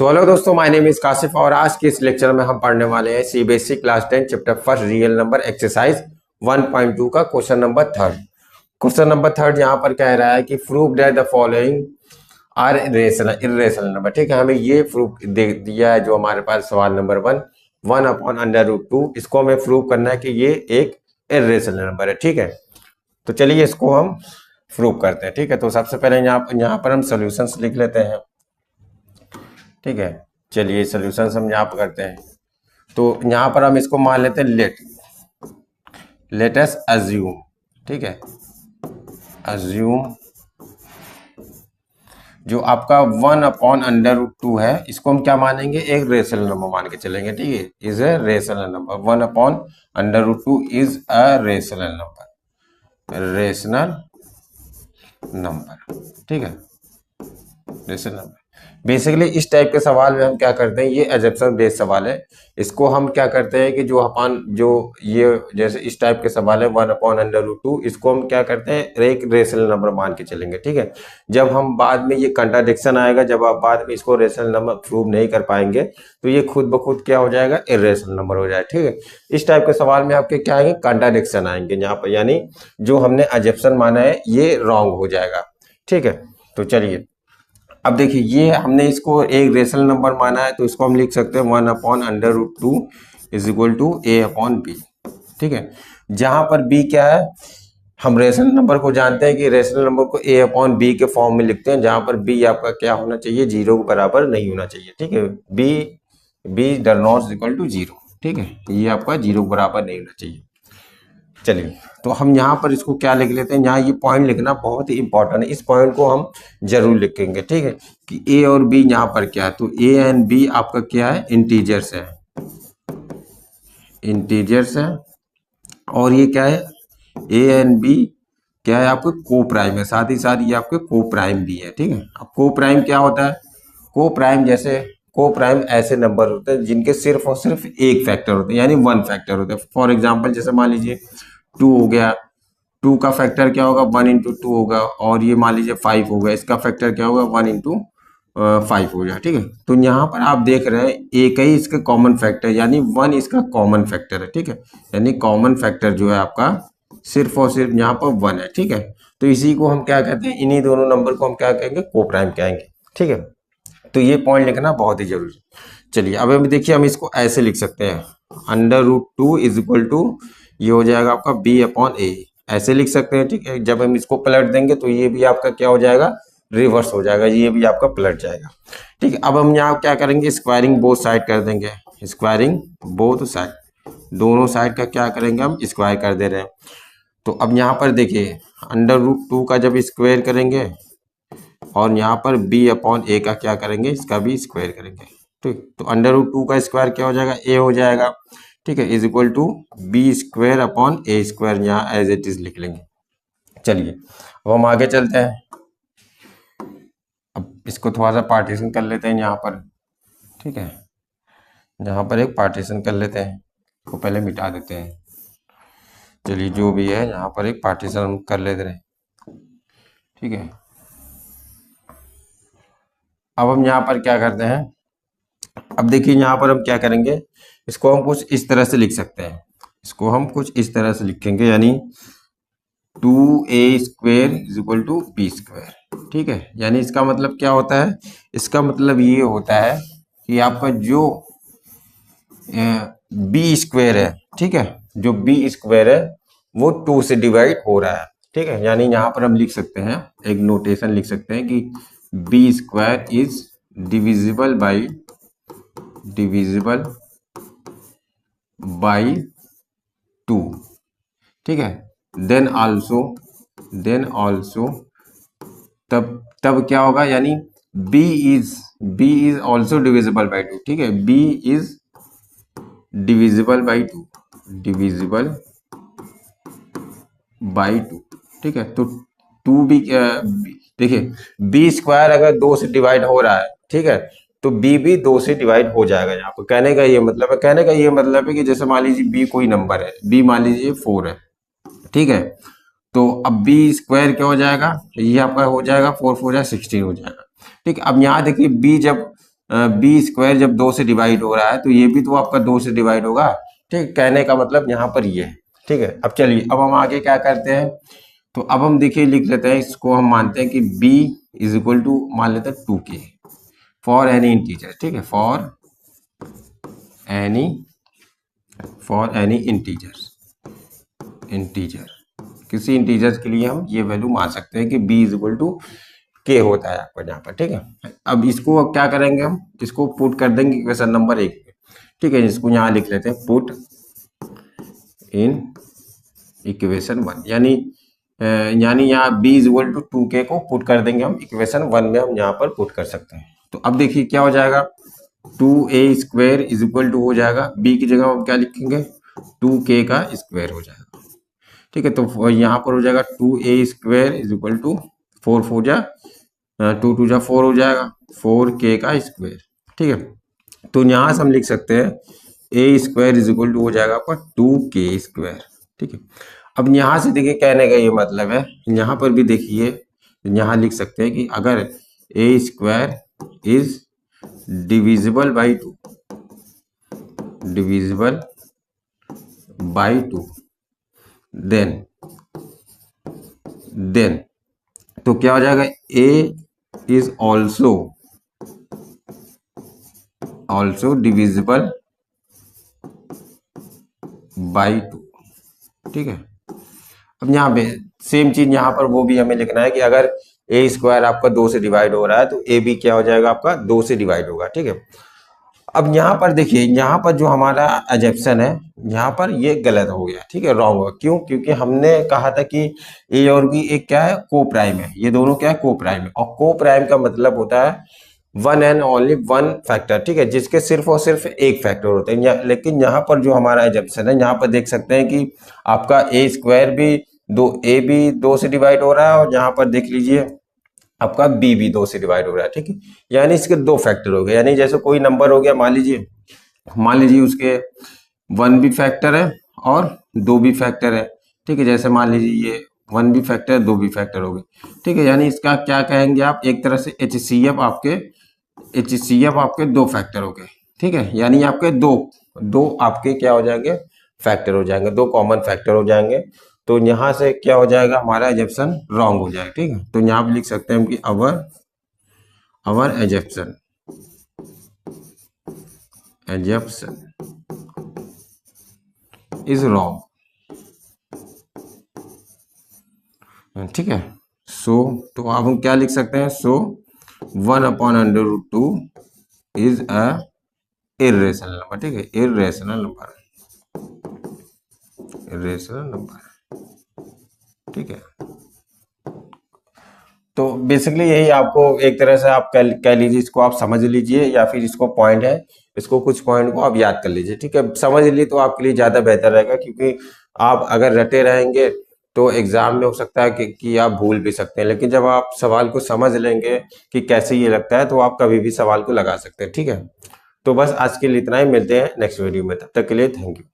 Hello दोस्तों, my name is Kashif और आज के इस लेक्चर में हम पढ़ने वाले हैं CBSE class 10 chapter first real number exercise 1.2 का question number third. Question number third यहाँ पर कह रहा है कि prove that the following are irrational number. ठीक है, हमें ये प्रूफ दे दिया है जो हमारे पास सवाल नंबर 1/√2। इसको हमें प्रूव करना है कि ये एक इर्रेशनल नंबर है। ठीक है, तो चलिए इसको हम प्रूव करते हैं। ठीक है, तो सबसे पहले यहाँ पर हम सॉल्यूशंस लिख लेते हैं। ठीक है, चलिए सॉल्यूशंस हम यहाँ पर करते हैं। तो यहाँ पर हम इसको मान लेते हैं लेट अस अज्यूम। ठीक है, अज्यूम जो आपका 1/√2 है, इसको हम क्या मानेंगे, एक रेशनल नंबर मान के चलेंगे। ठीक है, is a rational number. 1/√2 is a rational number. ठीक है, रेशनल नंबर। बेसिकली इस टाइप के सवाल में हम क्या करते हैं, ये एजम्पशन बेस्ड सवाल है। इसको हम क्या करते हैं कि जो ये जैसे इस टाइप के सवाल है 1/√2, इसको हम क्या करते हैं, एक रेशनल नंबर मान के चलेंगे। ठीक है, जब हम बाद में ये कंट्राडिक्शन आएगा, जब आप बाद में इसको रेशनल नंबर प्रूव नहीं कर पाएंगे तो ये खुद ब खुद क्या हो जाएगा, इर्रेशनल नंबर हो जाएगा। ठीक है, इस टाइप के सवाल में आपके क्या आएंगे, कंट्राडिक्शन आएंगे यहाँ पर, यानी जो हमने एजम्पशन माना है ये रॉन्ग हो जाएगा। ठीक है, तो चलिए अब देखिए, ये हमने इसको एक रेशनल नंबर माना है तो इसको हम लिख सकते हैं 1/√2 इज इक्वल टू a/b। ठीक है, जहां पर b क्या है, हम रेशनल नंबर को जानते हैं कि रेशनल नंबर को a/b के फॉर्म में लिखते हैं, जहां पर b आपका क्या होना चाहिए, 0 के बराबर नहीं होना चाहिए। ठीक है, b डर नॉट इक्वल टू 0। ठीक है, ये आपका 0 के बराबर नहीं होना चाहिए। चलिए, तो हम यहाँ पर इसको क्या लिख लेते हैं, यहाँ ये पॉइंट लिखना बहुत ही इंपॉर्टेंट है, इस पॉइंट को हम जरूर लिखेंगे। ठीक है, कि ए और बी यहाँ पर क्या है, तो ए एंड बी आपका क्या है, इंटीजर्स है। और ये क्या है, ए एंड बी क्या है, आपके को प्राइम है, साथ ही साथ ये आपके को प्राइम भी है। ठीक है, अब को प्राइम क्या होता है, को प्राइम ऐसे नंबर होते हैं जिनके सिर्फ और सिर्फ एक फैक्टर होते हैं, यानी वन फैक्टर होते हैं। फॉर एग्जांपल जैसे मान लीजिए 2 हो गया, 2 का फैक्टर क्या होगा, 1 × 2 होगा। और ये मान लीजिए 5 हो गया, इसका फैक्टर क्या होगा, 1 × 5 हो जाए। ठीक है, तो यहाँ पर आप देख रहे हैं एक ही इसका कॉमन फैक्टर, यानी 1 इसका कॉमन फैक्टर है। ठीक है, यानी कॉमन फैक्टर जो है आपका सिर्फ और सिर्फ यहाँ पर 1 है। ठीक है, तो इसी को हम क्या कहते हैं, इन्हीं दोनों नंबर को हम क्या कहेंगे, को प्राइम कहेंगे। ठीक है, तो ये पॉइंट लिखना बहुत ही जरूरी है। चलिए अब हम देखिए, हम इसको ऐसे लिख सकते हैं, √2 इज इक्वल टू, ये हो जाएगा आपका b/a, ऐसे लिख सकते हैं। ठीक है, जब हम इसको पलट देंगे तो ये भी आपका क्या हो जाएगा, रिवर्स हो जाएगा, ये भी आपका पलट जाएगा। ठीक है, अब हम यहाँ क्या करेंगे, स्क्वायरिंग बोथ साइड कर देंगे, स्क्वायरिंग बोथ साइड, दोनों साइड का क्या करेंगे, हम स्क्वायर कर दे रहे हैं। तो अब यहाँ पर देखिए, √2 का जब स्क्वायर करेंगे और यहाँ पर b/a का क्या करेंगे, इसका भी स्क्वायर करेंगे। ठीक, तो √2 का स्क्वायर क्या हो जाएगा, a हो जाएगा। ठीक है, इज इक्वल टू b²/a², यहाँ एज इट इज लिख लेंगे। चलिए अब हम आगे चलते हैं, अब इसको थोड़ा सा पार्टीशन कर लेते हैं यहाँ पर। ठीक है, यहाँ पर एक पार्टीशन कर लेते हैं, इसको पहले मिटा देते हैं। चलिए जो भी है, यहाँ पर एक पार्टीशन हम कर लेते हैं। ठीक है, अब हम यहाँ पर क्या करते हैं, अब देखिए यहाँ पर हम क्या करेंगे, इसको हम कुछ इस तरह से लिख सकते हैं, इसको हम कुछ इस तरह से लिखेंगे, यानी 2a² is equal to b²। ठीक है, यानी इसका मतलब क्या होता है, इसका मतलब ये होता है कि आपका जो b² है, ठीक है, जो b² है वो 2 से डिवाइड हो रहा है। ठीक है, यानी यहाँ पर हम लिख सकते हैं, एक नोटेशन लिख सकते हैं कि b² इज डिविजिबल बाई 2। ठीक है, देन ऑल्सो तब क्या होगा, यानी b is also divisible by 2। ठीक है, b इज डिविजिबल बाई 2। ठीक है, तो 2 भी देखिए, b² अगर 2 से डिवाइड हो रहा है, ठीक है, तो b भी 2 से डिवाइड हो जाएगा। यहाँ पर कहने का ये मतलब है कि जैसे मान लीजिए b कोई नंबर है, b मान लीजिए 4 है। ठीक है, तो अब b² क्या हो जाएगा, ये आपका हो जाएगा 4 4 16 हो जाएगा। ठीक है, अब यहाँ देखिए b जब बी स्क्वायर जब 2 से डिवाइड हो रहा है तो ये भी तो आपका 2 से डिवाइड होगा। ठीक, कहने का मतलब यहाँ पर ये है। ठीक है, अब चलिए अब हम आगे क्या करते हैं, तो अब हम देखिए लिख लेते हैं, इसको हम मानते हैं कि b इज इक्वल टू मान लेते हैं 2k फॉर एनी इंटीजर। ठीक है, फॉर एनी इंटीजर किसी इंटीजर के लिए हम ये वैल्यू मान सकते हैं कि b इज इक्वल टू के होता है आपका यहाँ पर। ठीक है, अब इसको अब क्या करेंगे, हम इसको पुट कर देंगे इक्वेशन नंबर 1 पे। ठीक है, इसको यहाँ लिख लेते हैं पुट इन इक्वेशन 1, यानी यहाँ b is equal to 2k को पुट कर देंगे हम इक्वेशन 1 में, हम यहाँ पर पुट कर सकते हैं। तो अब देखिए क्या हो जाएगा, 2a square is equal to हो जाएगा, b की जगह हम क्या लिखेंगे 2k का स्क्वायर हो जाएगा। ठीक है, तो यहाँ पर हो जाएगा 2a square is equal to 4 4 जा 2 2 जा 4 हो जाएगा 4k का स्क्वायर। ठीक है, तो यहाँ से हम लिख सकते हैं a square is equal to हो जाएगा आपका 2k स्क्वायर। ठीक है, अब यहाँ से देखिए कहने का ये मतलब है, यहाँ पर भी देखिए यहाँ लिख सकते हैं कि अगर a square is divisible by 2 then तो क्या हो जाएगा a is also divisible by 2। ठीक है, अब यहाँ पे सेम चीज यहाँ पर वो भी हमें लिखना है कि अगर a स्क्वायर आपका 2 से डिवाइड हो रहा है तो a भी क्या हो जाएगा आपका 2 से डिवाइड होगा। ठीक है, अब यहाँ पर देखिए यहाँ पर जो हमारा एजप्शन है यहाँ पर ये गलत हो गया। ठीक है, रॉन्ग होगा, क्यों, क्योंकि हमने कहा था कि a और b एक क्या है को प्राइम है, ये दोनों क्या है को प्राइम है, और को प्राइम का मतलब होता है one and only one factor. ठीक है, जिसके सिर्फ और सिर्फ एक फैक्टर होते हैं। लेकिन यहाँ पर जो हमारा एजप्शन है यहाँ पर देख सकते हैं कि आपका a स्क्वायर भी a भी 2 से डिवाइड हो रहा है, और यहाँ पर देख लीजिए आपका b भी 2 से डिवाइड हो रहा है। ठीक है, यानी इसके 2 फैक्टर हो गए, यानी जैसे कोई नंबर हो गया, मान लीजिए उसके 1 भी फैक्टर है और 2 भी फैक्टर है। ठीक है, जैसे मान लीजिए ये 1 भी फैक्टर 2 भी फैक्टर हो गए। ठीक है, यानी इसका क्या कहेंगे आप, एक तरह से HCF आपके 2 फैक्टर हो गए। ठीक है, यानी आपके दो आपके क्या हो जाएंगे फैक्टर हो जाएंगे, 2 कॉमन फैक्टर हो जाएंगे। तो यहाँ से क्या हो जाएगा हमारा एजप्शन रॉन्ग हो जाएगा। ठीक है, तो यहाँ पे लिख सकते हैं कि अवर एजप्शन इज रॉन्ग। ठीक है, तो अब हम क्या लिख सकते हैं, 1/√2 इज अ इर्रेशनल नंबर। ठीक है, इर्रेशनल नंबर। ठीक है, तो बेसिकली यही आपको एक तरह से आप कह लीजिए, इसको आप समझ लीजिए, या फिर इसको पॉइंट है, इसको कुछ पॉइंट को आप याद कर लीजिए। ठीक है, समझ लीजिए तो आपके लिए ज्यादा बेहतर रहेगा, क्योंकि आप अगर रटे रहेंगे तो एग्जाम में हो सकता है कि आप भूल भी सकते हैं, लेकिन जब आप सवाल को समझ लेंगे कि कैसे ये लगता है तो आप कभी भी सवाल को लगा सकते हैं। ठीक है, तो बस आज के लिए इतना ही, मिलते हैं नेक्स्ट वीडियो में, तब तक के लिए थैंक यू।